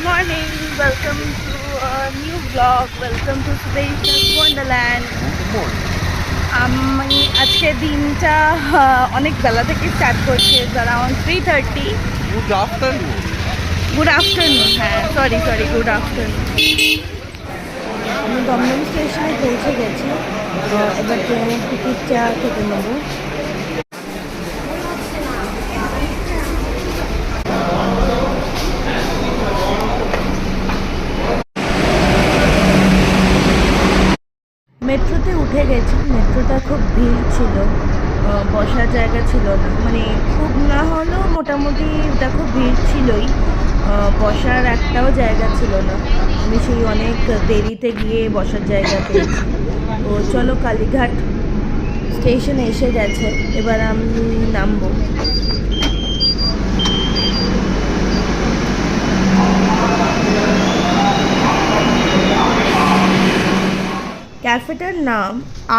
morning, welcome to a new vlog, welcome to Sudesh's Wonderland. আমি আজকে দিনটা অনেক বেলা থেকে স্টার্ট করছি, around 3:30. Good afternoon. Good afternoon, হ্যাঁ সরি গুড আফটারনুন। আমি দমদম স্টেশনে পৌঁছে গেছি, এবার ট্রেনের টিকিটটা কেটে নেবো। মেট্রোতে উঠে গেছি, মেট্রোটা খুব ভিড় ছিল, বসার জায়গা ছিল না, মানে খুব না হলেও মোটামুটি ওটা খুব ভিড় ছিলই, বসার একটাও জায়গা ছিল না। আমি সেই অনেক দেরিতে গিয়ে বসার জায়গা পেয়েছি। তো চলো, কালীঘাট স্টেশনে এসে গেছে, এবার আমি নামবো। ক্যাফেটার নাম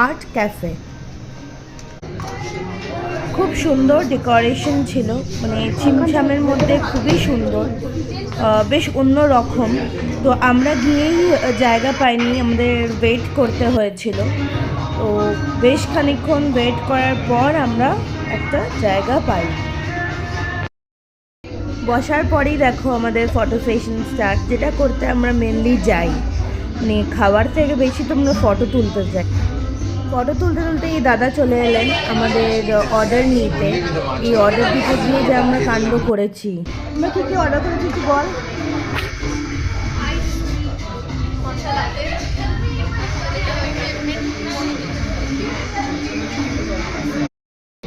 আর্ট ক্যাফে। খুব সুন্দর ডেকোরেশন ছিল, মানে ছিমছামের মধ্যে খুবই সুন্দর, বেশ অন্য রকম। তো আমরা গিয়েই জায়গা পাইনি, আমাদের ওয়েট করতে হয়েছিল। তো বেশ খানিকক্ষণ ওয়েট করার পর আমরা একটা জায়গা পাই। বসার পরেই দেখো আমাদের ফটো সেশন স্টার্ট, যেটা করতে আমরা মেনলি যাই, মানে খাবার থেকে বেশি তো আমরা ফটো তুলতে যাই। ফটো তুলতে এই দাদা চলে এলেন আমাদের অর্ডার নিতে। এই অর্ডার দিতে গিয়ে যে আমরা কাণ্ড করেছি। আমরা কী অর্ডার করেছি একটু বল।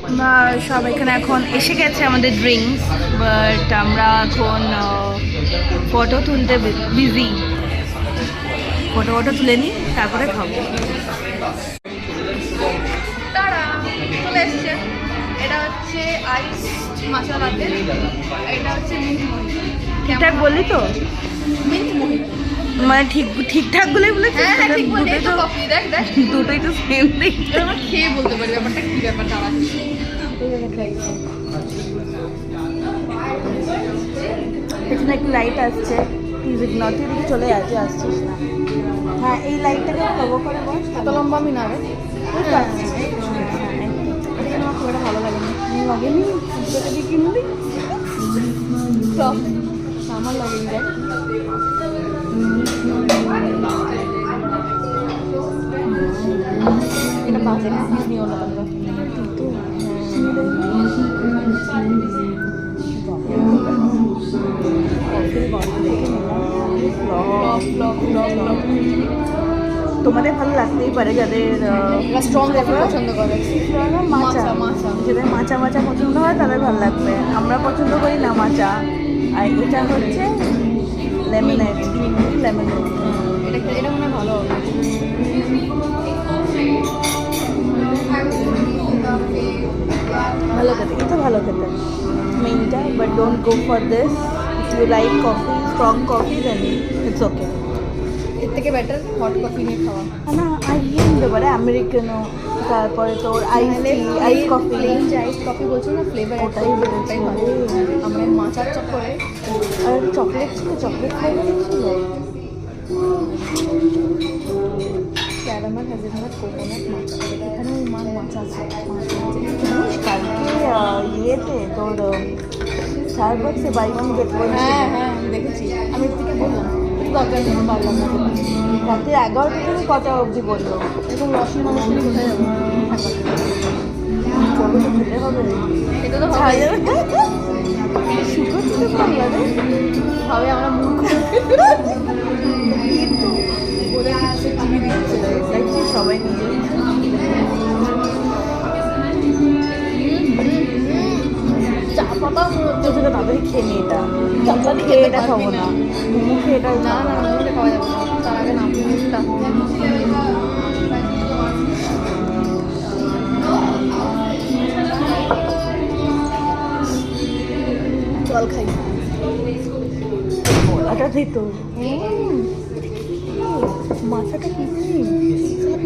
আমরা সব এখানে এখন এসে গেছে আমাদের ড্রিঙ্কস, বাট আমরা এখন ফটো তুলতে বিজি। ফটো তুলে নিই, তারপরে খাবো। চলে এসছে, এটা হচ্ছে আইস মাচা লাতে, এটা হচ্ছে মিন্ট মোহিত। ঠিকঠাক বললি তো? মিন্ট মোহিত মানে ঠিকঠাক বলে বলেছিস? হ্যাঁ ঠিক বললি, এই তো কফি দেখ দুটোই তো সেম দেখতে। আমরা খেয়ে বলতে পারি ব্যাপারটা কি ব্যাপার দাঁড়াচ্ছে। পেছনে একটু লাইট আসছে, প্লিজ ইগনোর, তুই দিকে চলে আসছিস না। হ্যাঁ, এই লাইটটাকে কভার করে বস। এত লম্বা আমি না রে, বুঝতে পারছিস? এটা কেন আমার খুব একটা ভালো লাগেনি। লাগেনি? দুটো দিয়ে কিনবি? আমার লাগেনি দেখ। এটা বাজে না, নিও না তোমরা। তোমাদের ভালো লাগতেই পারে, যাদের স্ট্রং কফি পছন্দ করে, মাচা যাদের মাচা পছন্দ হয় তাদের ভালো লাগবে। আমরা পছন্দ করি না মাচা। আর এটা হচ্ছে লেমনেড। এটা মনে হয় ভালো হবে। ভালো খেতে, এটা ভালো খেতে মেইনটা, but don't go for this. If you like coffee, strong coffee, then it's okay. এর থেকে বেটার হট কফি নিয়ে খাওয়া। না, আর ইয়ে নিতে পারে আমেরিকানো, তারপরে তোর আইস কফি। আইস কফি বলছো না, ফ্লেভার ওটাই বলেছি। আমরা মাচার চক্করে আর চকলেট ছিল, চকলেট ফ্লেভার ছিল। ক্যারামেল হেজেলনাট কোকোনাট মাচা, এখানে মাচা আছে। কালকে ইয়েতে তোর স্টারবাকসে বাই ওয়ান গেট ওয়ান। হ্যাঁ আমি দেখেছি, আমি এর থেকে বললাম দরকার নেই, পারলাম না। রাতে 11টা থেকে কটা অবধি বললো? এরকম রসি মানুষ নিয়ে কোথায় যাবো? চলো তো খেতে হবে। এটা তো সুগার দিতে পারলা রে? ভাবে আমরা মূর্খ, ওদের কিছু টিভি দিচ্ছে দেখছি সবাই নিজে চা পাতা তোকে তাড়াতাড়ি খেয়ে নি। এটা চাপা খেয়ে এটা খাবো না, মোমো খেয়ে এটা না মোমোটা খাওয়া যাবে না, তার আগে না মোমোটা। জল খাই। ওটা দিত মাছাটা কি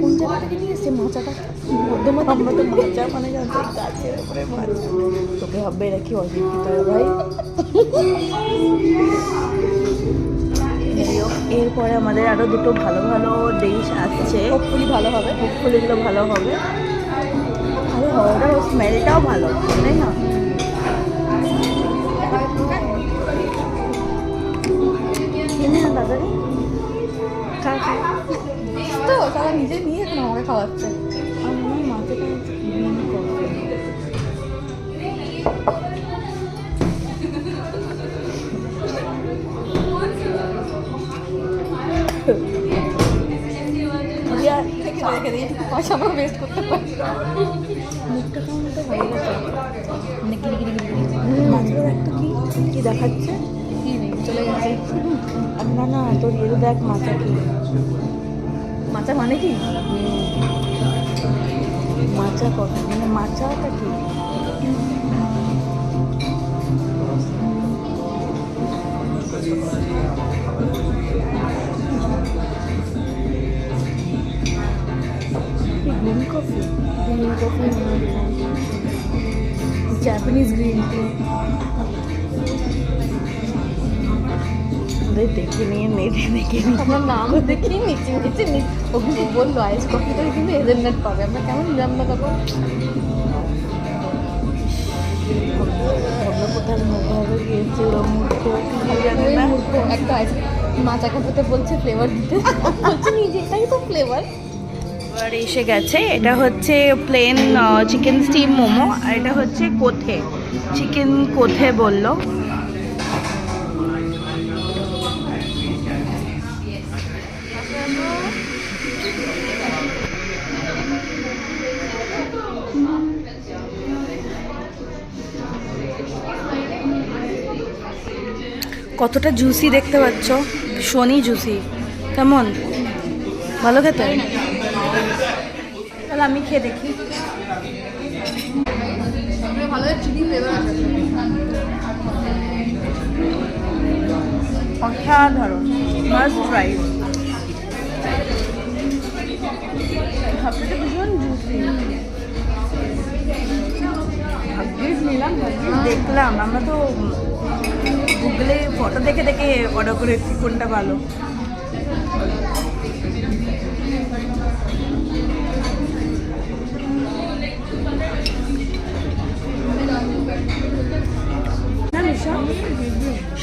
কোন জায়গা থেকে নিয়ে এসছে মাছাটা? বর্ধমান। আমরা তো মাচা মানে জানতাম গাছের উপরে মাছ। তোকে হবে নাকি অশিক্ষিত ভাই? এর পরে আমাদের আরও দুটো ভালো ভালো ডিশ আসছে, হোপফুলি ভালো হবে। হোপফুলি এগুলো ভালো হবে। ভালো হবে, ওটা স্মেলটাও ভালো, তাই না? কিনে না তাড়াতাড়ি তো তারা নিজে নিয়ে এখন আমাকে খাওয়াচ্ছে। আমার মাথাটা গ্রিন করবে। রেখে দিয়ে পয়সা আমরা ওয়েস্ট করতে পারি। মুখটা কেমন তো হয়ে গেছে, মানে গিরি গিরি গিরি গিরি। মাছের একটা কি কি দেখাচ্ছে? কি নেই, চলে গেছে। আর না না, তোর এর দেখ মাথা কি, মাচা মানে কি? মাচা কথা মানে মাচাটা কি? Green coffee, green coffee, Japanese green tea. দেখে নিয়ে নেটে দেখে নিয়ে আমরা নাম দেখি নিচে নিচে ও বললো আইস কফিটা কিন্তু হেজেলনাট পাবে। আমরা কেমন নিলাম না তখন? অন্য কোথাও মনে গিয়েছে ওরম জানে না। একটা আইস মাচা কফিতে বলছে ফ্লেভার দিতে, বলছে নিজে এটাই তো ফ্লেভার। এবার এসে গেছে, এটা হচ্ছে প্লেন চিকেন স্টিম মোমো, আর এটা হচ্ছে কোথে চিকেন কোথে বললো। কতটা জুসি দেখতে পাচ্ছ, ভীষণই জুসি। কেমন, ভালো খেতে? তাহলে আমি খেয়ে দেখি। ভালো চিলি ফ্লেভার আছে। অসাধারণ, মাস্ট ট্রাই। ভাবতে ভীষণ জুসি। ভাগ্যিস নিলাম, ভাগ্যিস দেখলাম। আমরা তো গুগলে ফটো দেখে দেখে অর্ডার করেছি কোনটা ভালো।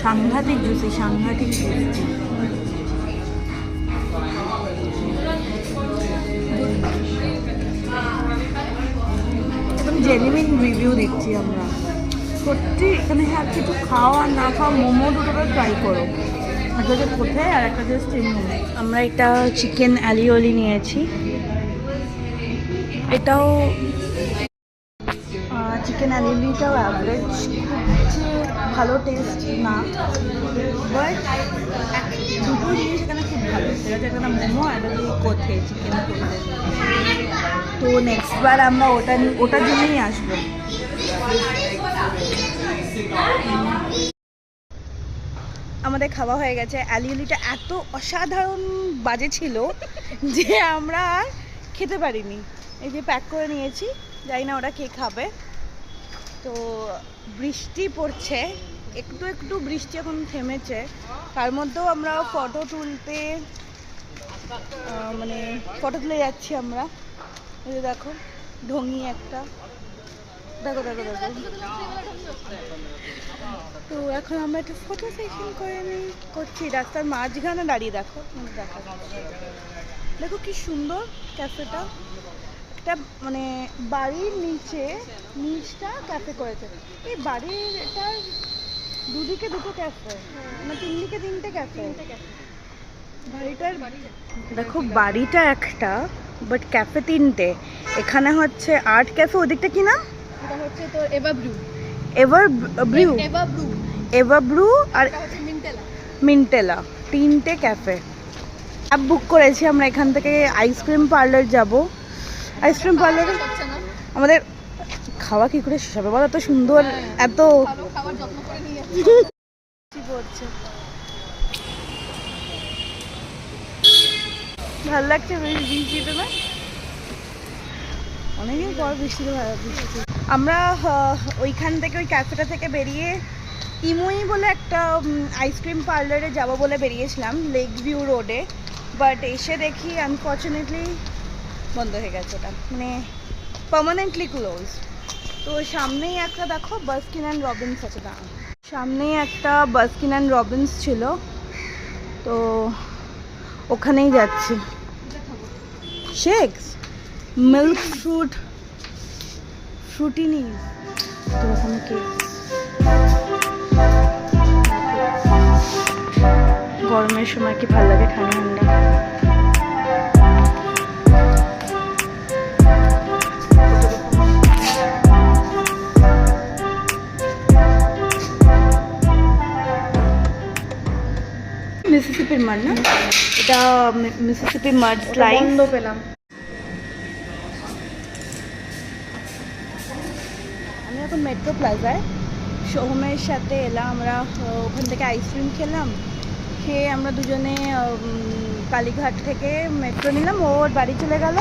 সাংঘাতিক জুসি, সাংঘাতিক জুসি। একদম জেনুইন রিভিউ দিচ্ছি আমরা, সত্যি। এখানে হ্যাঁ কিছু খাওয়া না খাওয়া, মোমো দুটো ট্রাই করো। একটা হচ্ছে কোথায় আর একটা হচ্ছে স্টিম মোমো। আমরা এটা চিকেন অ্যালিওলি নিয়েছি, এটাও চিকেন অ্যালিওলিটাও অ্যাভারেজ, ভালো টেস্ট না, বাট দুটো জিনিস এখানে খুব ভালো। সেটা হচ্ছে একটা মোমো আর একটা কোথে চিকেন কোথে। তো নেক্সট বার আমরা ওটার জন্যই আসবো। আমাদের খাওয়া হয়ে গেছে। অ্যালিওলিটা এত অসাধারণ বাজে ছিল যে আমরা আর খেতে পারিনি। এই যে প্যাক করে নিয়েছি, জানি না ওরা কে খাবে। তো বৃষ্টি পড়ছে, একটু একটু বৃষ্টি এখন থেমেছে। তার মধ্যেও আমরা ফটো তুলতে মানে ফটো তুলে যাচ্ছি আমরা। এই যে দেখো ঢঙি একটা, দেখো দেখো দেখো। তো এখন আমরা একটা ফটো সেশন করছি রাস্তার মাঝখানে দাঁড়িয়ে। দেখো দেখা দেখো কি সুন্দর ক্যাফেটা, একটা মানে বাড়ির নিচটা ক্যাফে করেছে। এই বাড়ির এটা দুদিকে দুটো ক্যাফে, মানে তিনদিকে তিনটে ক্যাফে। বাড়িটার দেখো, বাড়িটা একটা বাট ক্যাফে তিনটে। এখানে হচ্ছে আর্ট ক্যাফে, ওদিকটা কি নাম? এটা হচ্ছে তো এভার ব্রু, এভার ব্রু আর মিন্টেলা। মিন্টেলা, তিনটে ক্যাফে। ক্যাব বুক করেছি আমরা, এখান থেকে আইসক্রিম পার্লার যাব। আইসক্রিম পার্লারে আমাদের খাওয়া কি করে শেষ হবে বলো? এত সুন্দর, এত খাবার যত্ন করে নিয়ে পড়ছে, ভালো লাগছে বৃষ্টিতে না? অনেকদিন পর বৃষ্টিতে ভালো বৃষ্টি। আমরা ওইখান থেকে ওই ক্যাফেটা থেকে বেরিয়ে ইমুই বলে একটা আইসক্রিম পার্লারে যাব বলে বেরিয়েছিলাম লেক ভিউ রোডে, বাট এসে দেখি আনফর্চুনেটলি বন্ধ হয়ে গেছে, ওটা মানে পার্মানেন্টলি ক্লোজ। তো সামনেই একটা দেখো বাস্কিন অ্যান্ড রবিন্স আছে, না সামনেই একটা বাস্কিন অ্যান্ড রবিন্স ছিল, তো ওখানেই যাচ্ছি। শেকস, মিল্ক ফ্রুটি নিস, তো ওখানে কেক, গরমের সময় কি ভালো লাগে ঠান্ডা ঠান্ডা। মিসিসিপির মাড না এটা, মিসিসিপি মাড স্লাইস বন্ধ পেলাম। আমি এখন মেট্রো প্লাজায় সোহমের সাথে এলাম, আমরা ওখান থেকে আইসক্রিম খেলাম, খেয়ে আমরা দুজনে কালীঘাট থেকে মেট্রো নিলাম, ওর বাড়ি চলে গেল,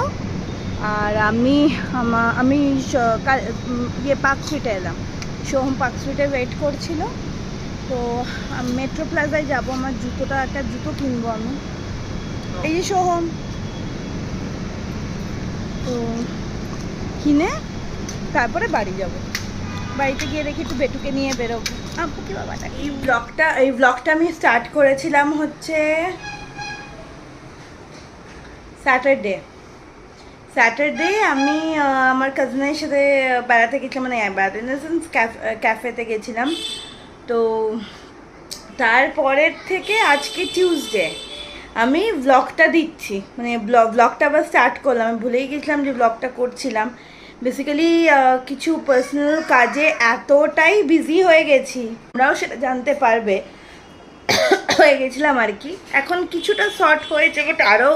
আর আমি ইয়ে পার্ক স্ট্রিটে এলাম, সোহম পার্ক স্ট্রিটে ওয়েট করছিল। তো মেট্রো প্লাজায় যাব, আমার একটা জুতো কিনবো আমি, এই যে সোহম, তো কিনে তারপরে বাড়ি যাব, বাড়িতে গিয়ে দেখি একটু বেটুকে নিয়ে বেরোবো। আপু কি বাবাটা, এই ব্লগটা আমি স্টার্ট করেছিলাম হচ্ছে স্যাটারডে আমি আমার কাজিনের সাথে বেড়াতে গেছিলাম, মানে বেড়াতে ইন দ্য সেন্স ক্যাফেতে গেছিলাম। তো তারপরের থেকে আজকে টিউসডে আমি ব্লগটা দিচ্ছি, মানে ব্লগটা আবার স্টার্ট করলাম, আমি ভুলেই গেছিলাম যে ব্লগটা করছিলাম। বেসিক্যালি কিছু পার্সোনাল কাজে এতটাই বিজি হয়ে গেছি, আমরাও সেটা জানতে পারবে, হয়ে গেছিলাম আর কি। এখন কিছুটা শর্ট হয়েছে, বাট আরও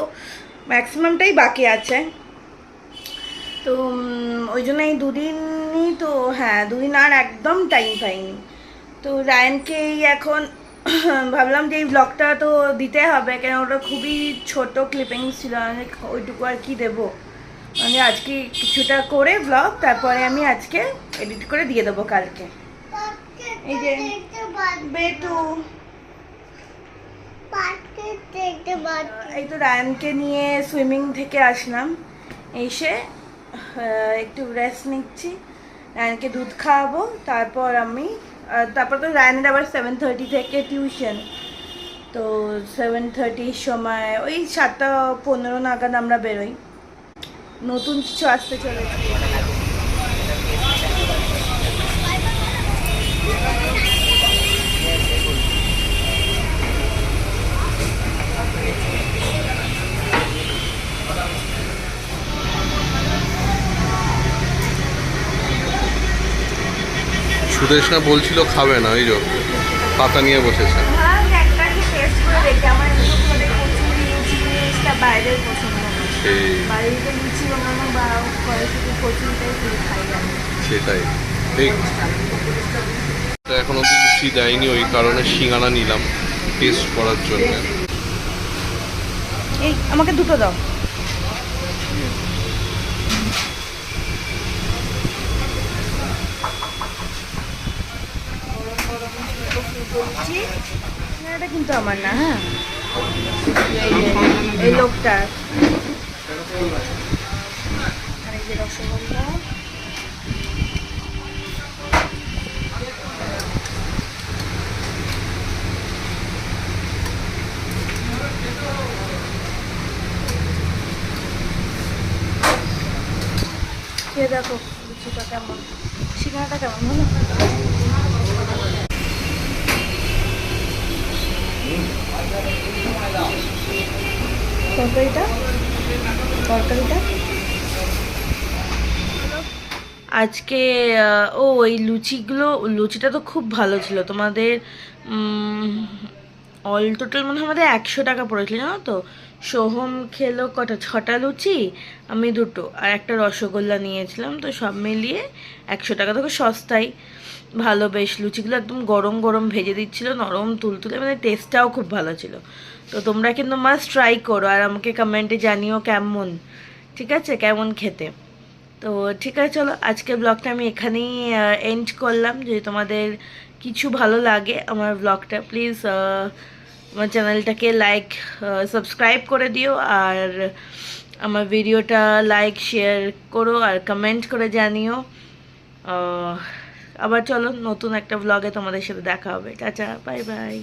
ম্যাক্সিমামটাই বাকি আছে। তো ওই জন্য এই দুদিনই তো, হ্যাঁ দুদিন আর একদম টাইম পাইনি। তো রায়ানকেই এখন ভাবলাম যে এই ব্লগটা তো দিতে হবে, কেন ওটা খুবই ছোট ক্লিপিংস ছিল, ওইটুকু আর কি দেবো, মানে আজকে কিছুটা করে ব্লগ, তারপরে আমি আজকে এডিট করে দিয়ে দেবো কালকে। এই যে বেটু, এই তো রায়ানকে নিয়ে সুইমিং থেকে আসলাম, এসে একটু রেস্ট নিচ্ছি, রায়ানকে দুধ খাওয়াবো, তারপর তো রায়ানের আবার 7:30 থেকে টিউশন, তো 7:30 সময় ওই 7:15 নাগাদ আমরা বেরোই। নতুন কিছু আসতে চলেছে, সুদেশনা বলছিল খাবে না, ওই যে পাতা নিয়ে বসেছে। বাইরের পছন্দ, বাড়িতে লুচি বানানো বা কড়াইশুটি কচুরিটাই খুবই খাই আমি। সেটাই ঠিক। এখন অব্দি লুচি দেয়নি, ওই কারণে সিঙ্গারা নিলাম টেস্ট করার জন্য। এই আমাকে দুটো দাও। এটা কিন্তু আমার না, হ্যাঁ এই লোকটার। আর এই যে রসগোল্লা, খেয়ে দেখো লুচিটা কেমন, সিঙ্গাড়াটা কেমন হলো। তরকারিটা আজকে ওই লুচিটা তো খুব ভালো ছিল তোমাদের, অল টোটাল মনে হয় আমাদের 100 টাকা পড়েছিল, জানো তো। সোহম খেলো 6টা লুচি, আমি 2টো, আর একটা রসগোল্লা নিয়েছিলাম, তো সব মিলিয়ে 100 টাকা। তো সস্তাই, ভালো বেশ, লুচিগুলো একদম গরম গরম ভেজে দিচ্ছিলো, নরম তুলতুলে, মানে টেস্টটাও খুব ভালো ছিল। তো তোমরা কিন্তু মাস্ট ট্রাই করো, আর আমাকে কমেন্টে জানিও কেমন, ঠিক আছে, কেমন খেতে। তো ঠিক আছে, চলো আজকের ব্লগটা আমি এখানেই এন্ড করলাম। যদি তোমাদের কিছু ভালো লাগে আমার ব্লগটা, প্লিজ আমার চ্যানেলটাকে লাইক সাবস্ক্রাইব করে দিও, আর আমার ভিডিওটা লাইক শেয়ার করো আর কমেন্ট করে জানিও। আবার চলো নতুন একটা ব্লগে তোমাদের সাথে দেখা হবে। Tata, bye bye.